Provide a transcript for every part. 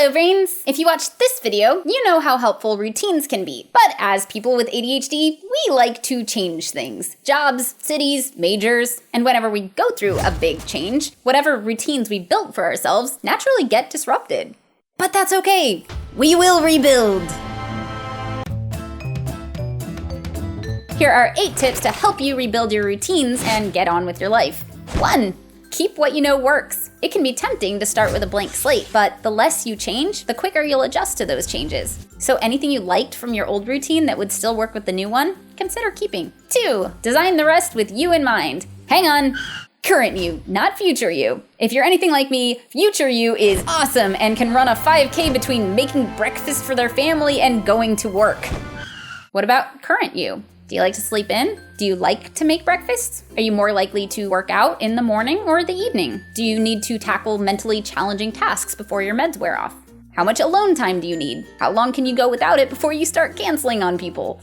Hello brains! If you watched this video, you know how helpful routines can be. But as people with ADHD, we like to change things. Jobs, cities, majors, and whenever we go through a big change, whatever routines we built for ourselves naturally get disrupted. But that's okay. We will rebuild. Here are 8 tips to help you rebuild your routines and get on with your life. 1. Keep what you know works. It can be tempting to start with a blank slate, but the less you change, the quicker you'll adjust to those changes. So anything you liked from your old routine that would still work with the new one, consider keeping. 2. Design the rest with you in mind. Hang on. Current you, not future you. If you're anything like me, future you is awesome and can run a 5K between making breakfast for their family and going to work. What about current you? Do you like to sleep in? Do you like to make breakfast? Are you more likely to work out in the morning or the evening? Do you need to tackle mentally challenging tasks before your meds wear off? How much alone time do you need? How long can you go without it before you start canceling on people?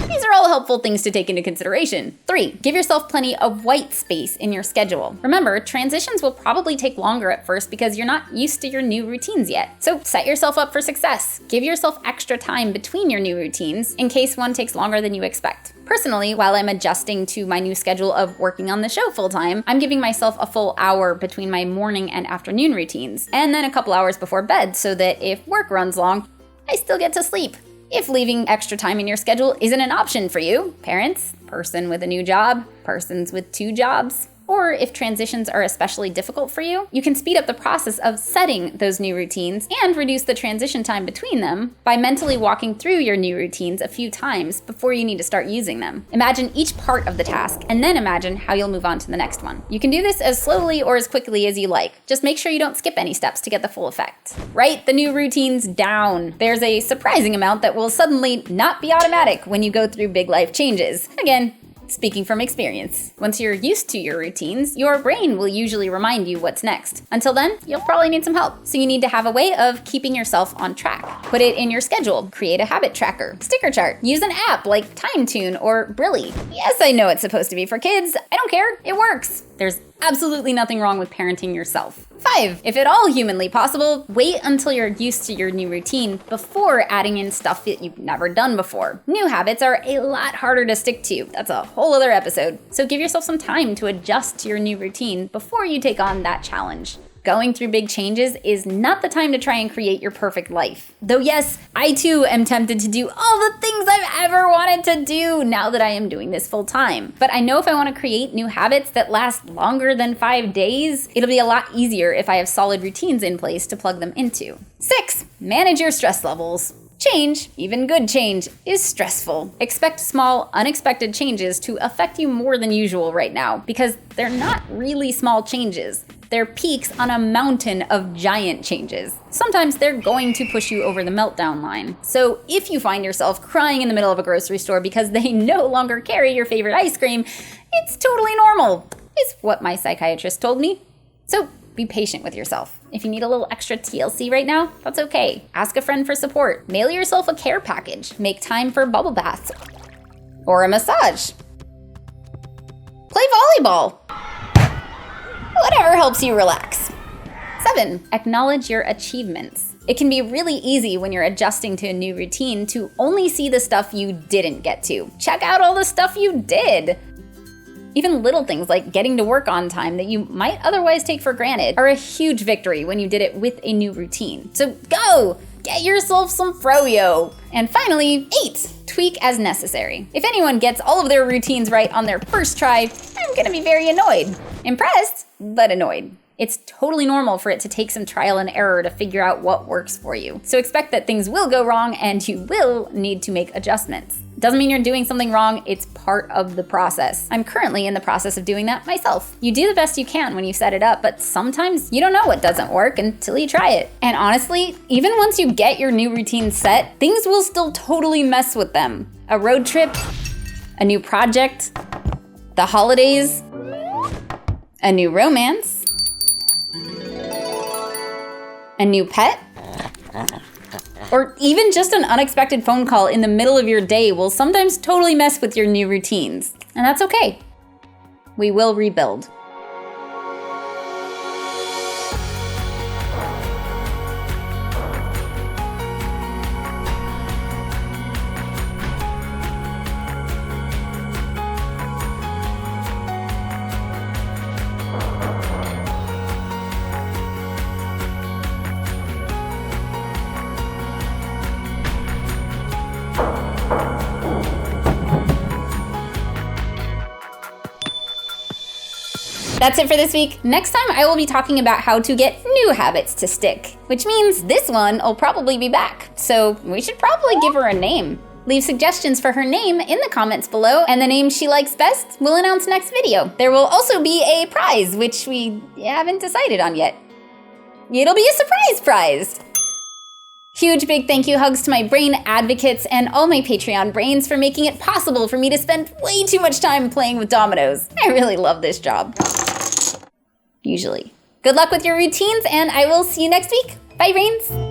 These are all helpful things to take into consideration. 3. Give yourself plenty of white space in your schedule. Remember, transitions will probably take longer at first because you're not used to your new routines yet. So set yourself up for success. Give yourself extra time between your new routines in case one takes longer than you expect. Personally, while I'm adjusting to my new schedule of working on the show full-time, I'm giving myself a full hour between my morning and afternoon routines, and then a couple hours before bed so that if work runs long, I still get to sleep. If leaving extra time in your schedule isn't an option for you, parents, person with a new job, persons with 2 jobs, or if transitions are especially difficult for you, you can speed up the process of setting those new routines and reduce the transition time between them by mentally walking through your new routines a few times before you need to start using them. Imagine each part of the task and then imagine how you'll move on to the next one. You can do this as slowly or as quickly as you like. Just make sure you don't skip any steps to get the full effect. Write the new routines down. There's a surprising amount that will suddenly not be automatic when you go through big life changes. Again, speaking from experience. Once you're used to your routines, your brain will usually remind you what's next. Until then, you'll probably need some help. So you need to have a way of keeping yourself on track. Put it in your schedule. Create a habit tracker, sticker chart. Use an app like TimeTune or Brilly. Yes, I know it's supposed to be for kids. I don't care. It works. There's absolutely nothing wrong with parenting yourself. 5. If at all humanly possible, wait until you're used to your new routine before adding in stuff that you've never done before. New habits are a lot harder to stick to. That's a whole other episode. So give yourself some time to adjust to your new routine before you take on that challenge. Going through big changes is not the time to try and create your perfect life. Though yes, I too am tempted to do all the things I've ever wanted to do now that I am doing this full time. But I know if I want to create new habits that last longer than 5 days, it'll be a lot easier if I have solid routines in place to plug them into. 6. Manage your stress levels. Change, even good change, is stressful. Expect small, unexpected changes to affect you more than usual right now because they're not really small changes. They're peaks on a mountain of giant changes. Sometimes they're going to push you over the meltdown line. So if you find yourself crying in the middle of a grocery store because they no longer carry your favorite ice cream, it's totally normal, is what my psychiatrist told me. So be patient with yourself. If you need a little extra TLC right now, that's okay. Ask a friend for support. Mail yourself a care package. Make time for bubble baths or a massage. Play volleyball. Whatever helps you relax. 7. Acknowledge your achievements. It can be really easy when you're adjusting to a new routine to only see the stuff you didn't get to. Check out all the stuff you did. Even little things like getting to work on time that you might otherwise take for granted are a huge victory when you did it with a new routine. So go! Get yourself some froyo. And finally, 8. Tweak as necessary. If anyone gets all of their routines right on their first try, I'm gonna be very annoyed. Impressed, but annoyed. It's totally normal for it to take some trial and error to figure out what works for you. So expect that things will go wrong and you will need to make adjustments. Doesn't mean you're doing something wrong, it's part of the process. I'm currently in the process of doing that myself. You do the best you can when you set it up, but sometimes you don't know what doesn't work until you try it. And honestly, even once you get your new routine set, things will still totally mess with them. A road trip, a new project, the holidays, a new romance, a new pet, Or even just an unexpected phone call in the middle of your day will sometimes totally mess with your new routines. And that's okay. We will rebuild. That's it for this week. Next time I will be talking about how to get new habits to stick, which means this one will probably be back. So we should probably give her a name. Leave suggestions for her name in the comments below, and the name she likes best we'll announce next video. There will also be a prize, which we haven't decided on yet. It'll be a surprise prize! Huge big thank you hugs to my brain advocates and all my Patreon brains for making it possible for me to spend way too much time playing with dominoes. I really love this job. Usually. Good luck with your routines, and I will see you next week. Bye, brains!